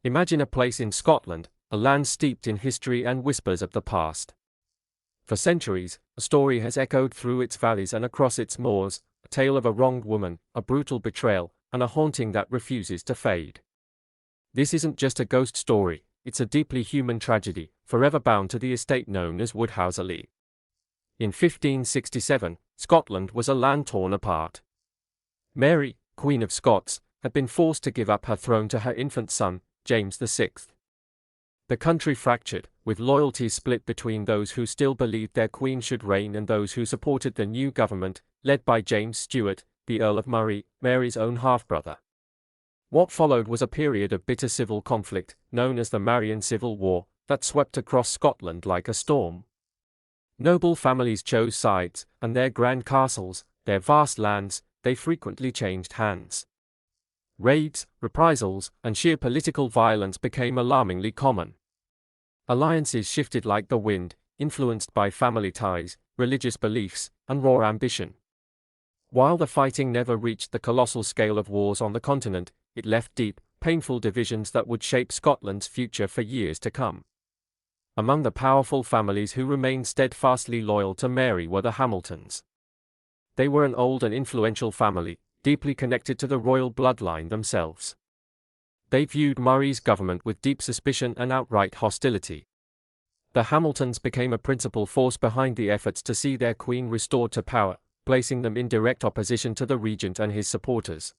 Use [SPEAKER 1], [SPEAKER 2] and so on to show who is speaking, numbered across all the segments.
[SPEAKER 1] Imagine a place in Scotland, a land steeped in history and whispers of the past. For centuries, a story has echoed through its valleys and across its moors, a tale of a wronged woman, a brutal betrayal, and a haunting that refuses to fade. This isn't just a ghost story, it's a deeply human tragedy, forever bound to the estate known as Woodhouselee. In 1567, Scotland was a land torn apart. Mary, Queen of Scots, had been forced to give up her throne to her infant son, James VI. The country fractured, with loyalties split between those who still believed their queen should reign and those who supported the new government, led by James Stuart, the Earl of Murray, Mary's own half-brother. What followed was a period of bitter civil conflict, known as the Marian Civil War, that swept across Scotland like a storm. Noble families chose sides, and their grand castles, their vast lands, they frequently changed hands. Raids, reprisals, and sheer political violence became alarmingly common. Alliances shifted like the wind, influenced by family ties, religious beliefs, and raw ambition. While the fighting never reached the colossal scale of wars on the continent, it left deep, painful divisions that would shape Scotland's future for years to come. Among the powerful families who remained steadfastly loyal to Mary were the Hamiltons. They were an old and influential family, deeply connected to the royal bloodline themselves. They viewed Murray's government with deep suspicion and outright hostility. The Hamiltons became a principal force behind the efforts to see their queen restored to power, placing them in direct opposition to the regent and his supporters.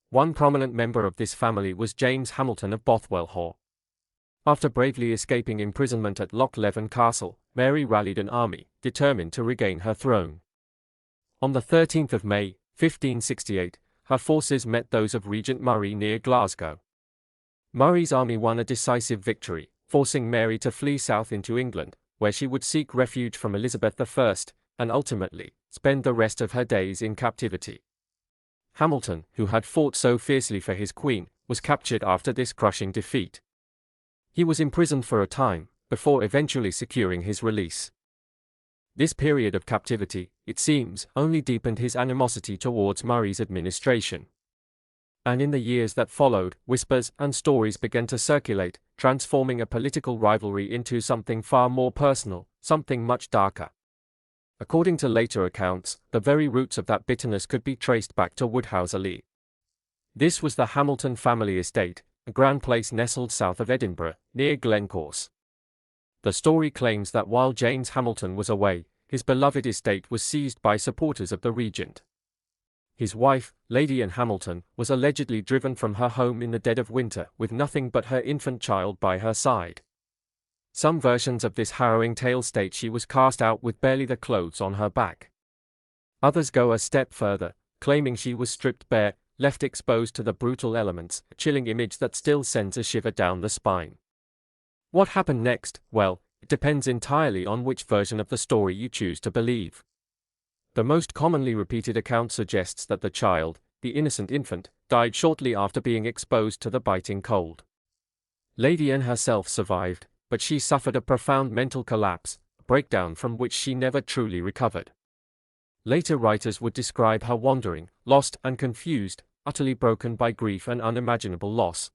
[SPEAKER 1] One prominent member of this family was James Hamilton of Bothwellhaugh. After bravely escaping imprisonment at Loch Leven Castle, Mary rallied an army, determined to regain her throne. On the 13th of May, 1568, her forces met those of Regent Murray near Glasgow. Murray's army won a decisive victory, forcing Mary to flee south into England, where she would seek refuge from Elizabeth I, and ultimately, spend the rest of her days in captivity. Hamilton, who had fought so fiercely for his queen, was captured after this crushing defeat. He was imprisoned for a time, before eventually securing his release. This period of captivity, it seems, only deepened his animosity towards Murray's administration. And in the years that followed, whispers and stories began to circulate, transforming a political rivalry into something far more personal, something much darker. According to later accounts, the very roots of that bitterness could be traced back to Woodhouselee. This was the Hamilton family estate, a grand place nestled south of Edinburgh, near Glencorse. The story claims that while James Hamilton was away, his beloved estate was seized by supporters of the regent. His wife, Lady Anne Hamilton, was allegedly driven from her home in the dead of winter with nothing but her infant child by her side. Some versions of this harrowing tale state she was cast out with barely the clothes on her back. Others go a step further, claiming she was stripped bare, left exposed to the brutal elements, a chilling image that still sends a shiver down the spine. What happened next? Well, it depends entirely on which version of the story you choose to believe. The most commonly repeated account suggests that the child, the innocent infant, died shortly after being exposed to the biting cold. Lady Anne herself survived, but she suffered a profound mental collapse, a breakdown from which she never truly recovered. Later writers would describe her wandering, lost and confused, utterly broken by grief and unimaginable loss.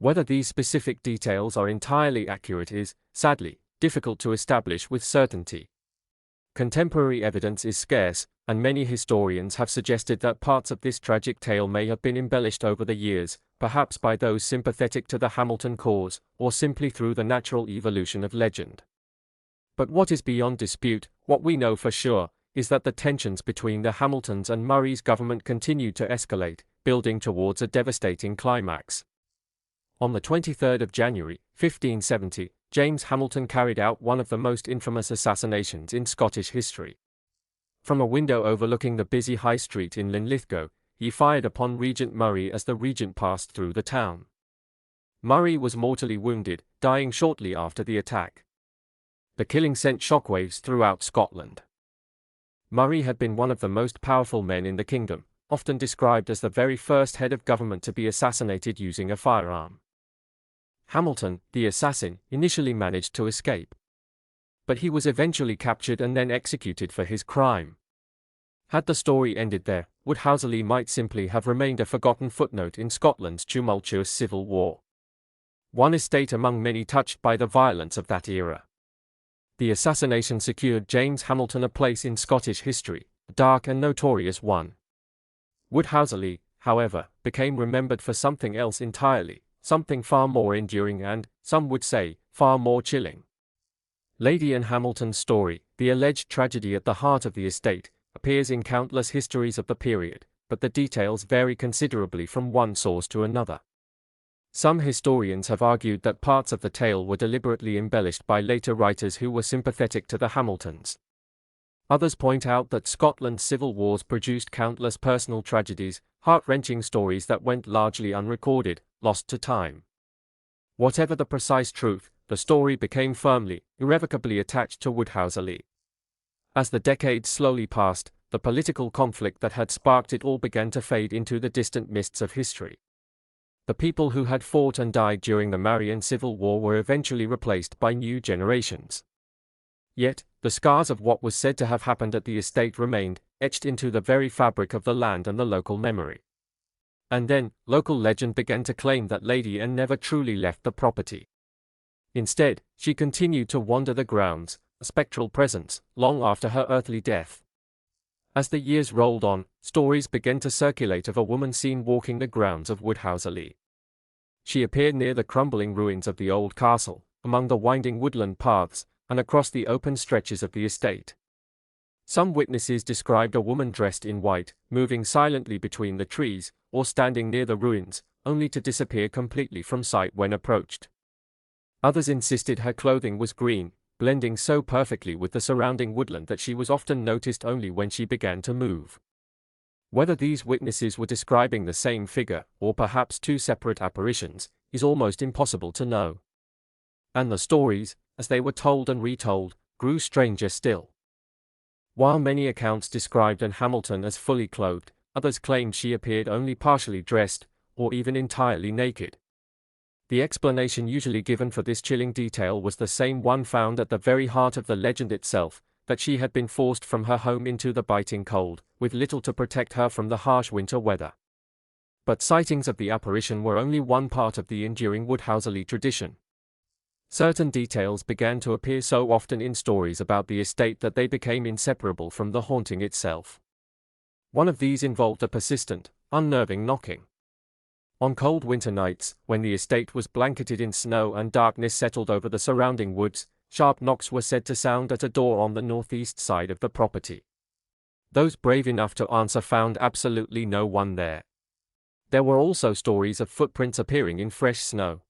[SPEAKER 1] Whether these specific details are entirely accurate is, sadly, difficult to establish with certainty. Contemporary evidence is scarce, and many historians have suggested that parts of this tragic tale may have been embellished over the years, perhaps by those sympathetic to the Hamilton cause, or simply through the natural evolution of legend. But what is beyond dispute, what we know for sure, is that the tensions between the Hamiltons and Murray's government continued to escalate, building towards a devastating climax. On the 23rd of January, 1570, James Hamilton carried out one of the most infamous assassinations in Scottish history. From a window overlooking the busy high street in Linlithgow, he fired upon Regent Murray as the regent passed through the town. Murray was mortally wounded, dying shortly after the attack. The killing sent shockwaves throughout Scotland. Murray had been one of the most powerful men in the kingdom, often described as the very first head of government to be assassinated using a firearm. Hamilton, the assassin, initially managed to escape. But he was eventually captured and then executed for his crime. Had the story ended there, Woodhouselee might simply have remained a forgotten footnote in Scotland's tumultuous civil war. one estate among many touched by the violence of that era. The assassination secured James Hamilton a place in Scottish history, a dark and notorious one. Woodhouselee, however, became remembered for something else entirely, something far more enduring and, some would say, far more chilling. Lady Anne Hamilton's story, the alleged tragedy at the heart of the estate, appears in countless histories of the period, but the details vary considerably from one source to another. Some historians have argued that parts of the tale were deliberately embellished by later writers who were sympathetic to the Hamiltons. Others point out that Scotland's civil wars produced countless personal tragedies, heart-wrenching stories that went largely unrecorded, lost to time. Whatever the precise truth, the story became firmly, irrevocably attached to Woodhouselee. As the decades slowly passed, the political conflict that had sparked it all began to fade into the distant mists of history. The people who had fought and died during the Marian Civil War were eventually replaced by new generations. Yet, the scars of what was said to have happened at the estate remained, etched into the very fabric of the land and the local memory. And then, local legend began to claim that Lady Anne never truly left the property. Instead, she continued to wander the grounds, a spectral presence, long after her earthly death. As the years rolled on, stories began to circulate of a woman seen walking the grounds of Woodhouselee. She appeared near the crumbling ruins of the old castle, among the winding woodland paths, and across the open stretches of the estate. Some witnesses described a woman dressed in white, moving silently between the trees, or standing near the ruins, only to disappear completely from sight when approached. Others insisted her clothing was green, blending so perfectly with the surrounding woodland that she was often noticed only when she began to move. Whether these witnesses were describing the same figure, or perhaps two separate apparitions, is almost impossible to know. And the stories, as they were told and retold, grew stranger still. While many accounts described Anne Hamilton as fully clothed, others claimed she appeared only partially dressed, or even entirely naked. The explanation usually given for this chilling detail was the same one found at the very heart of the legend itself, that she had been forced from her home into the biting cold, with little to protect her from the harsh winter weather. But sightings of the apparition were only one part of the enduring Woodhouselee tradition. Certain details began to appear so often in stories about the estate that they became inseparable from the haunting itself. One of these involved a persistent, unnerving knocking. On cold winter nights, when the estate was blanketed in snow and darkness settled over the surrounding woods, sharp knocks were said to sound at a door on the northeast side of the property. Those brave enough to answer found absolutely no one there. There were also stories of footprints appearing in fresh snow.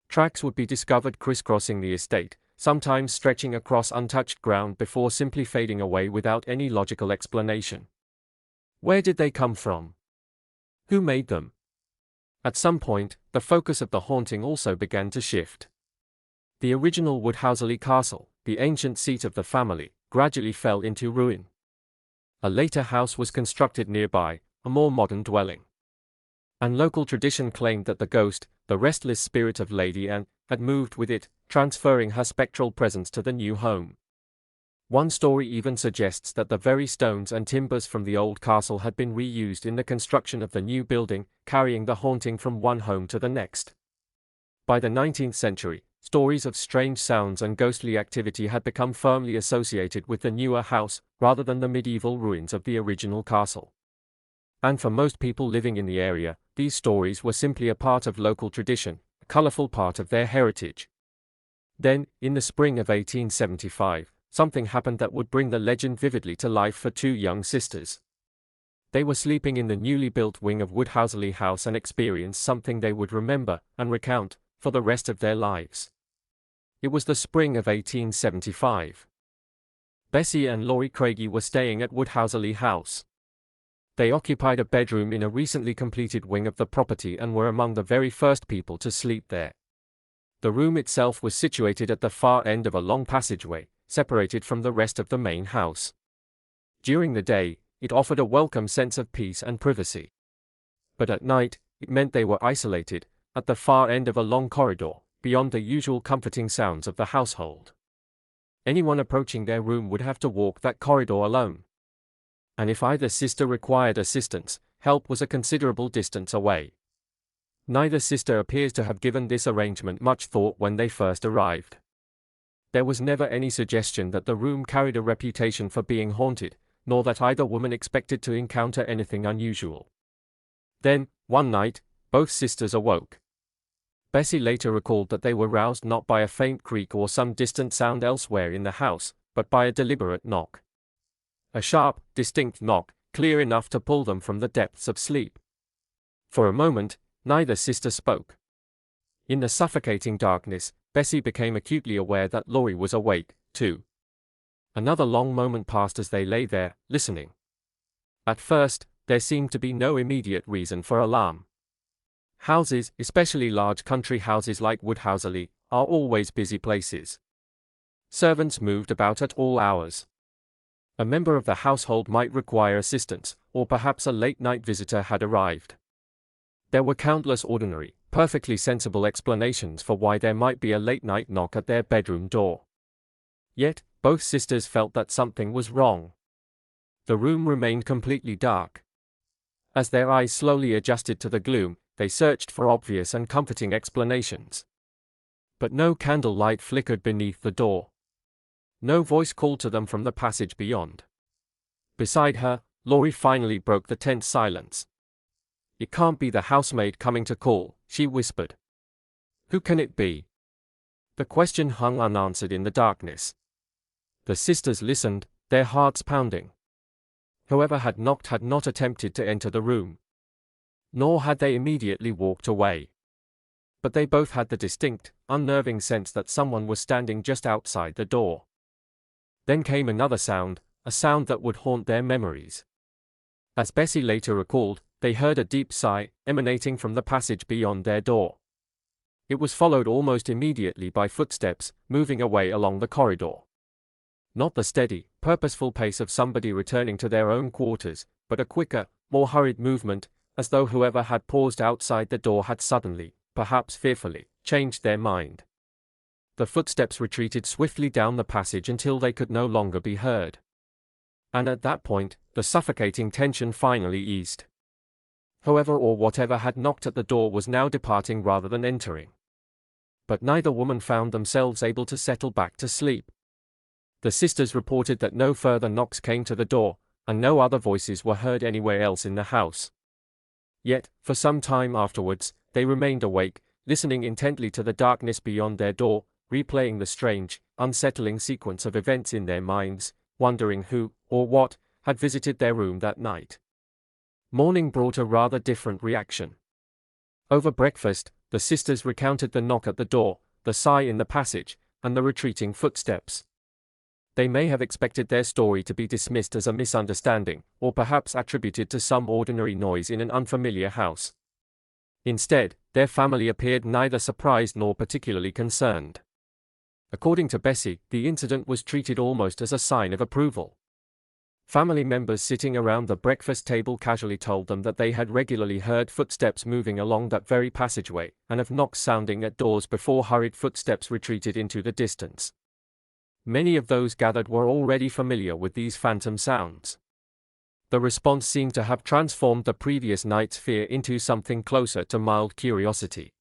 [SPEAKER 1] Tracks would be discovered crisscrossing the estate, sometimes stretching across untouched ground before simply fading away without any logical explanation. Where did they come from? Who made them? At some point, the focus of the haunting also began to shift. The original Woodhouselee castle, the ancient seat of the family, gradually fell into ruin. A later house was constructed nearby, a more modern dwelling. And local tradition claimed that the ghost, the restless spirit of Lady Anne, had moved with it, transferring her spectral presence to the new home. One story even suggests that the very stones and timbers from the old castle had been reused in the construction of the new building, carrying the haunting from one home to the next. By the 19th century, stories of strange sounds and ghostly activity had become firmly associated with the newer house, rather than the medieval ruins of the original castle. And for most people living in the area, these stories were simply a part of local tradition, a colorful part of their heritage. Then, in the spring of 1875, something happened that would bring the legend vividly to life for two young sisters. They were sleeping in the newly built wing of Woodhouselee House and experienced something they would remember and recount for the rest of their lives. It was the spring of 1875. Bessie and Laurie Craigie were staying at Woodhouselee House. They occupied a bedroom in a recently completed wing of the property and were among the very first people to sleep there. The room itself was situated at the far end of a long passageway, separated from the rest of the main house. During the day, it offered a welcome sense of peace and privacy. But at night, it meant they were isolated, at the far end of a long corridor, beyond the usual comforting sounds of the household. Anyone approaching their room would have to walk that corridor alone. And if either sister required assistance, help was a considerable distance away. Neither sister appears to have given this arrangement much thought when they first arrived. There was never any suggestion that the room carried a reputation for being haunted, nor that either woman expected to encounter anything unusual. Then, one night, both sisters awoke. Bessie later recalled that they were roused not by a faint creak or some distant sound elsewhere in the house, but by a deliberate knock. A sharp, distinct knock, clear enough to pull them from the depths of sleep. For a moment, neither sister spoke. In the suffocating darkness, Bessie became acutely aware that Laurie was awake, too. Another long moment passed as they lay there, listening. At first, there seemed to be no immediate reason for alarm. Houses, especially large country houses like Woodhouselee, are always busy places. Servants moved about at all hours. A member of the household might require assistance, or perhaps a late-night visitor had arrived. There were countless ordinary, perfectly sensible explanations for why there might be a late-night knock at their bedroom door. Yet, both sisters felt that something was wrong. The room remained completely dark. As their eyes slowly adjusted to the gloom, they searched for obvious and comforting explanations. But no candle light flickered beneath the door. No voice called to them from the passage beyond. Beside her, Laurie finally broke the tense silence. "It can't be the housemaid coming to call," she whispered. "Who can it be?" The question hung unanswered in the darkness. The sisters listened, their hearts pounding. Whoever had knocked had not attempted to enter the room. Nor had they immediately walked away. But they both had the distinct, unnerving sense that someone was standing just outside the door. Then came another sound, a sound that would haunt their memories. As Bessie later recalled, they heard a deep sigh, emanating from the passage beyond their door. It was followed almost immediately by footsteps, moving away along the corridor. Not the steady, purposeful pace of somebody returning to their own quarters, but a quicker, more hurried movement, as though whoever had paused outside the door had suddenly, perhaps fearfully, changed their mind. The footsteps retreated swiftly down the passage until they could no longer be heard. And at that point, the suffocating tension finally eased. Whoever or whatever had knocked at the door was now departing rather than entering. But neither woman found themselves able to settle back to sleep. The sisters reported that no further knocks came to the door, and no other voices were heard anywhere else in the house. Yet, for some time afterwards, they remained awake, listening intently to the darkness beyond their door, replaying the strange, unsettling sequence of events in their minds, wondering who, or what, had visited their room that night. Morning brought a rather different reaction. Over breakfast, the sisters recounted the knock at the door, the sigh in the passage, and the retreating footsteps. They may have expected their story to be dismissed as a misunderstanding, or perhaps attributed to some ordinary noise in an unfamiliar house. Instead, their family appeared neither surprised nor particularly concerned. According to Bessie, the incident was treated almost as a sign of approval. Family members sitting around the breakfast table casually told them that they had regularly heard footsteps moving along that very passageway, and of knocks sounding at doors before hurried footsteps retreated into the distance. Many of those gathered were already familiar with these phantom sounds. The response seemed to have transformed the previous night's fear into something closer to mild curiosity.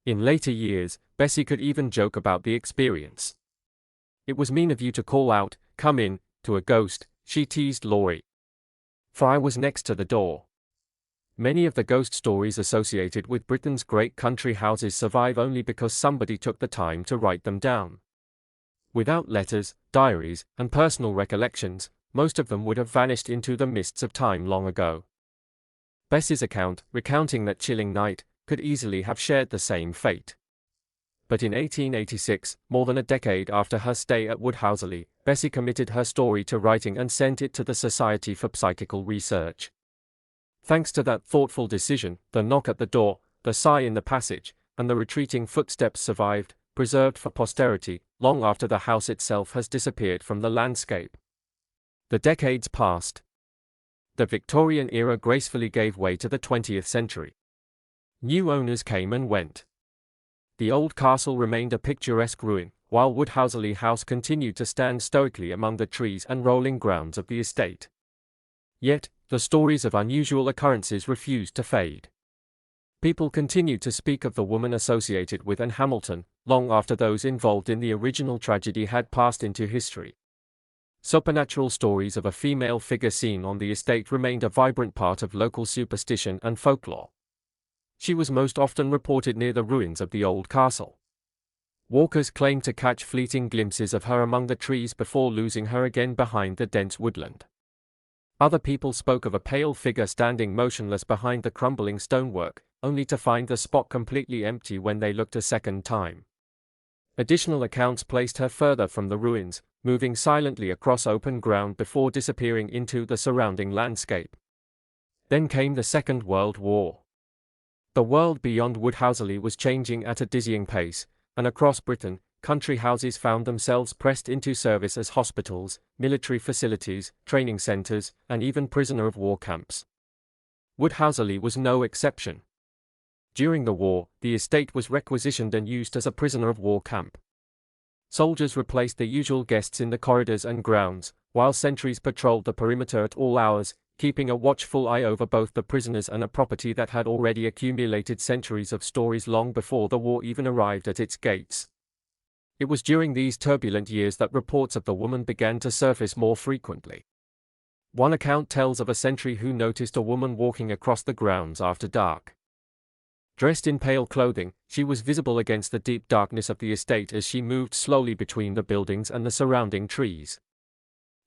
[SPEAKER 1] In later years, Bessie could even joke about the experience. "It was mean of you to call out, 'Come in,' to a ghost," she teased Laurie. "For I was next to the door." Many of the ghost stories associated with Britain's great country houses survive only because somebody took the time to write them down. Without letters, diaries, and personal recollections, most of them would have vanished into the mists of time long ago. Bessie's account, recounting that chilling night, could easily have shared the same fate. But in 1886, more than a decade after her stay at Woodhouselee, Bessie committed her story to writing and sent it to the Society for Psychical Research. Thanks to that thoughtful decision, the knock at the door, the sigh in the passage, and the retreating footsteps survived, preserved for posterity, long after the house itself has disappeared from the landscape. The decades passed. The Victorian era gracefully gave way to the 20th century. New owners came and went. The old castle remained a picturesque ruin, while Woodhouselee House continued to stand stoically among the trees and rolling grounds of the estate. Yet, the stories of unusual occurrences refused to fade. People continued to speak of the woman associated with Anne Hamilton, long after those involved in the original tragedy had passed into history. Supernatural stories of a female figure seen on the estate remained a vibrant part of local superstition and folklore. She was most often reported near the ruins of the old castle. Walkers claimed to catch fleeting glimpses of her among the trees before losing her again behind the dense woodland. Other people spoke of a pale figure standing motionless behind the crumbling stonework, only to find the spot completely empty when they looked a second time. Additional accounts placed her further from the ruins, moving silently across open ground before disappearing into the surrounding landscape. Then came the Second World War. The world beyond Woodhouselee was changing at a dizzying pace, and across Britain, country houses found themselves pressed into service as hospitals, military facilities, training centres, and even prisoner of war camps. Woodhouselee was no exception. During the war, the estate was requisitioned and used as a prisoner of war camp. Soldiers replaced the usual guests in the corridors and grounds, while sentries patrolled the perimeter at all hours, keeping a watchful eye over both the prisoners and a property that had already accumulated centuries of stories long before the war even arrived at its gates. It was during these turbulent years that reports of the woman began to surface more frequently. One account tells of a sentry who noticed a woman walking across the grounds after dark. Dressed in pale clothing, she was visible against the deep darkness of the estate as she moved slowly between the buildings and the surrounding trees.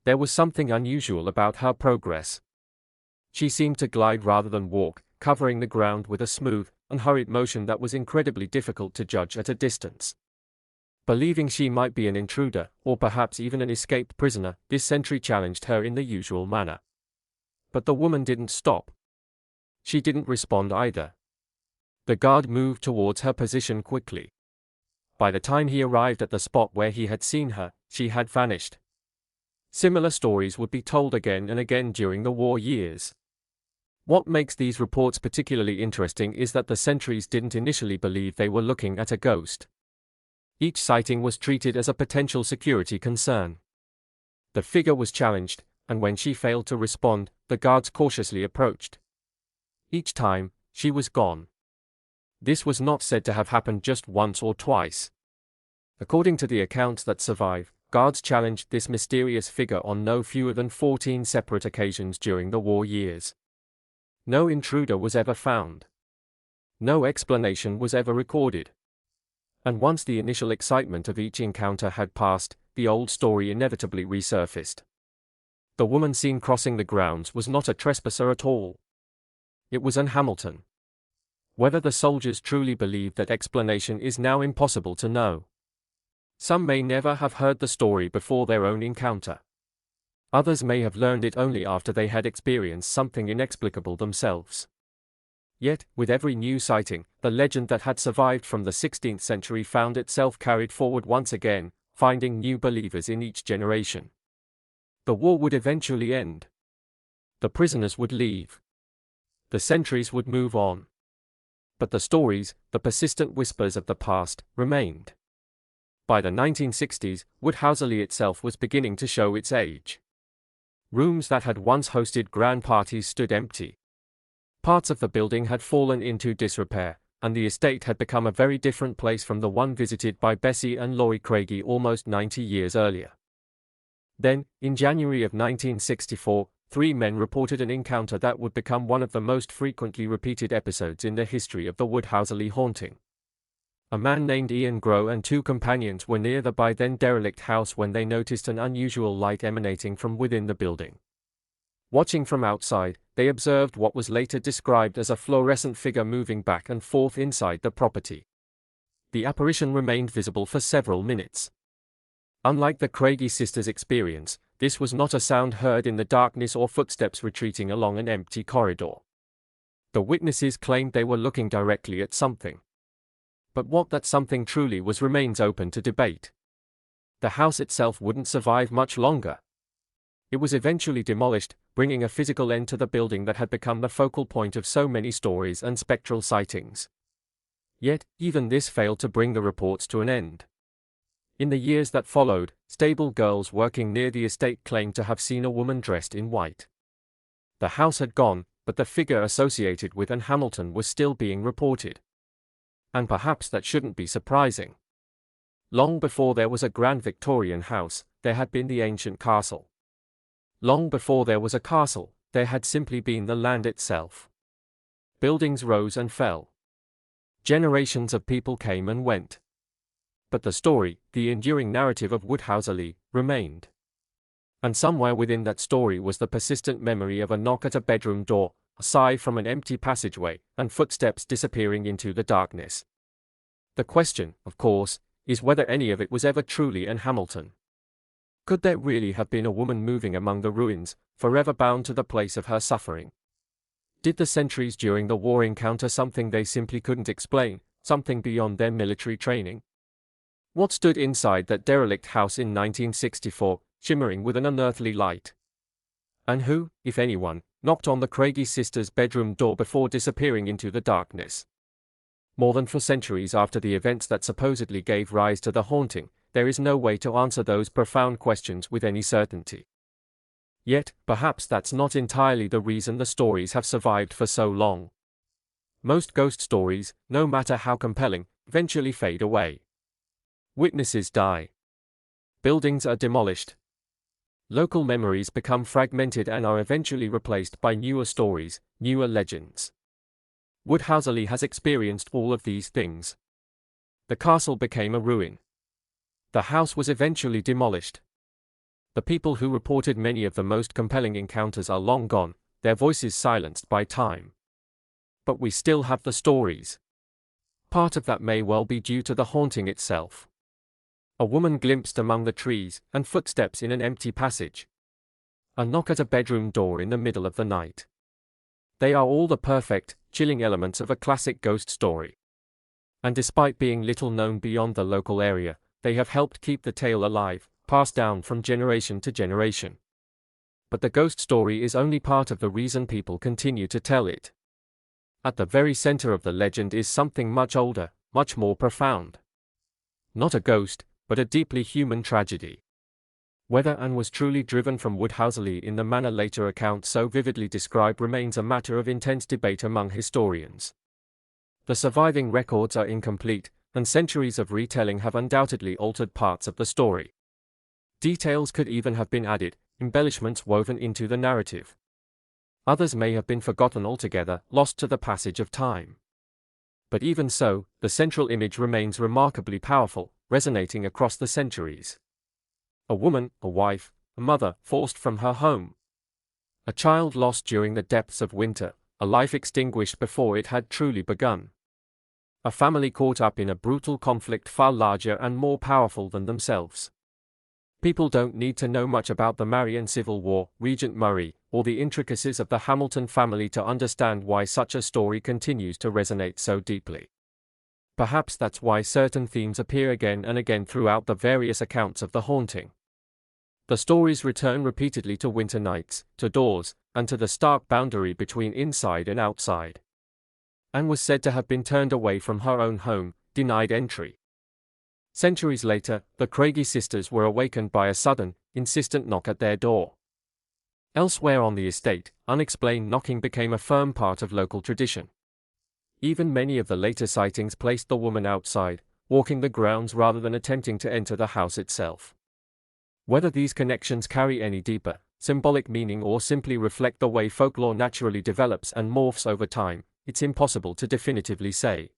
[SPEAKER 1] There was something unusual about her progress. She seemed to glide rather than walk, covering the ground with a smooth, unhurried motion that was incredibly difficult to judge at a distance. Believing she might be an intruder, or perhaps even an escaped prisoner, this sentry challenged her in the usual manner. But the woman didn't stop. She didn't respond either. The guard moved towards her position quickly. By the time he arrived at the spot where he had seen her, she had vanished. Similar stories would be told again and again during the war years. What makes these reports particularly interesting is that the sentries didn't initially believe they were looking at a ghost. Each sighting was treated as a potential security concern. The figure was challenged, and when she failed to respond, the guards cautiously approached. Each time, she was gone. This was not said to have happened just once or twice. According to the accounts that survive, guards challenged this mysterious figure on no fewer than 14 separate occasions during the war years. No intruder was ever found. No explanation was ever recorded. And once the initial excitement of each encounter had passed, the old story inevitably resurfaced. The woman seen crossing the grounds was not a trespasser at all. It was Anne Hamilton. Whether the soldiers truly believed that explanation is now impossible to know. Some may never have heard the story before their own encounter. Others may have learned it only after they had experienced something inexplicable themselves. Yet, with every new sighting, the legend that had survived from the 16th century found itself carried forward once again, finding new believers in each generation. The war would eventually end. The prisoners would leave. The centuries would move on. But the stories, the persistent whispers of the past, remained. By the 1960s, Woodhouselee itself was beginning to show its age. Rooms that had once hosted grand parties stood empty. Parts of the building had fallen into disrepair, and the estate had become a very different place from the one visited by Bessie and Laurie Craigie almost 90 years earlier. Then, in January of 1964, 3 men reported an encounter that would become one of the most frequently repeated episodes in the history of the Woodhouselee haunting. A man named Ian Grow and 2 companions were near the by then derelict house when they noticed an unusual light emanating from within the building. Watching from outside, they observed what was later described as a fluorescent figure moving back and forth inside the property. The apparition remained visible for several minutes. Unlike the Craigie sisters' experience, this was not a sound heard in the darkness or footsteps retreating along an empty corridor. The witnesses claimed they were looking directly at something. But what that something truly was remains open to debate. The house itself wouldn't survive much longer. It was eventually demolished, bringing a physical end to the building that had become the focal point of so many stories and spectral sightings. Yet, even this failed to bring the reports to an end. In the years that followed, stable girls working near the estate claimed to have seen a woman dressed in white. The house had gone, but the figure associated with Hamilton was still being reported. And perhaps that shouldn't be surprising. Long before there was a grand Victorian house, there had been the ancient castle. Long before there was a castle, there had simply been the land itself. Buildings rose and fell. Generations of people came and went. But the story, the enduring narrative of Woodhouselee, remained. And somewhere within that story was the persistent memory of a knock at a bedroom door, a sigh from an empty passageway, and footsteps disappearing into the darkness. The question, of course, is whether any of it was ever truly Hamilton. Could there really have been a woman moving among the ruins, forever bound to the place of her suffering? Did the sentries during the war encounter something they simply couldn't explain, something beyond their military training? What stood inside that derelict house in 1964, shimmering with an unearthly light? And who, if anyone, knocked on the Craigie sisters' bedroom door before disappearing into the darkness? More than 4 centuries after the events that supposedly gave rise to the haunting, there is no way to answer those profound questions with any certainty. Yet, perhaps that's not entirely the reason the stories have survived for so long. Most ghost stories, no matter how compelling, eventually fade away. Witnesses die. Buildings are demolished. Local memories become fragmented and are eventually replaced by newer stories, newer legends. Woodhouselee has experienced all of these things. The castle became a ruin. The house was eventually demolished. The people who reported many of the most compelling encounters are long gone, their voices silenced by time. But we still have the stories. Part of that may well be due to the haunting itself. A woman glimpsed among the trees, and footsteps in an empty passage. A knock at a bedroom door in the middle of the night. They are all the perfect, chilling elements of a classic ghost story. And despite being little known beyond the local area, they have helped keep the tale alive, passed down from generation to generation. But the ghost story is only part of the reason people continue to tell it. At the very center of the legend is something much older, much more profound. Not a ghost, but a deeply human tragedy. Whether Anne was truly driven from Woodhouselee in the manner later accounts so vividly describe remains a matter of intense debate among historians. The surviving records are incomplete, and centuries of retelling have undoubtedly altered parts of the story. Details could even have been added, embellishments woven into the narrative. Others may have been forgotten altogether, lost to the passage of time. But even so, the central image remains remarkably powerful, resonating across the centuries. A woman, a wife, a mother, forced from her home. A child lost during the depths of winter, a life extinguished before it had truly begun. A family caught up in a brutal conflict far larger and more powerful than themselves. People don't need to know much about the Marian Civil War, Regent Murray, or the intricacies of the Hamilton family to understand why such a story continues to resonate so deeply. Perhaps that's why certain themes appear again and again throughout the various accounts of the haunting. The stories return repeatedly to winter nights, to doors, and to the stark boundary between inside and outside. Anne was said to have been turned away from her own home, denied entry. Centuries later, the Craigie sisters were awakened by a sudden, insistent knock at their door. Elsewhere on the estate, unexplained knocking became a firm part of local tradition. Even many of the later sightings placed the woman outside, walking the grounds rather than attempting to enter the house itself. Whether these connections carry any deeper, symbolic meaning or simply reflect the way folklore naturally develops and morphs over time, it's impossible to definitively say.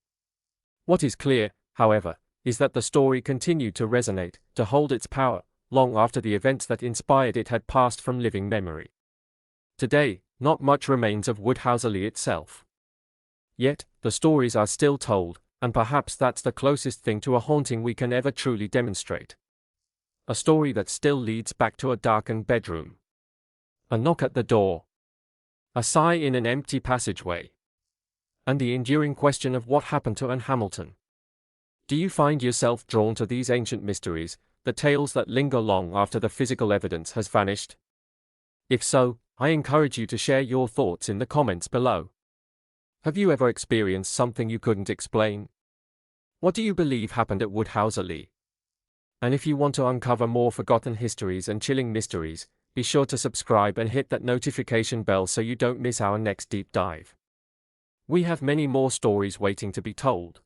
[SPEAKER 1] What is clear, however, is that the story continued to resonate, to hold its power, long after the events that inspired it had passed from living memory. Today, not much remains of Woodhouselee itself. Yet, the stories are still told, and perhaps that's the closest thing to a haunting we can ever truly demonstrate. A story that still leads back to a darkened bedroom. A knock at the door. A sigh in an empty passageway. And the enduring question of what happened to Anne Hamilton. Do you find yourself drawn to these ancient mysteries, the tales that linger long after the physical evidence has vanished? If so, I encourage you to share your thoughts in the comments below. Have you ever experienced something you couldn't explain? What do you believe happened at Woodhouselee? And if you want to uncover more forgotten histories and chilling mysteries, Be sure to subscribe and hit that notification bell so you don't miss our next deep dive. We have many more stories waiting to be told.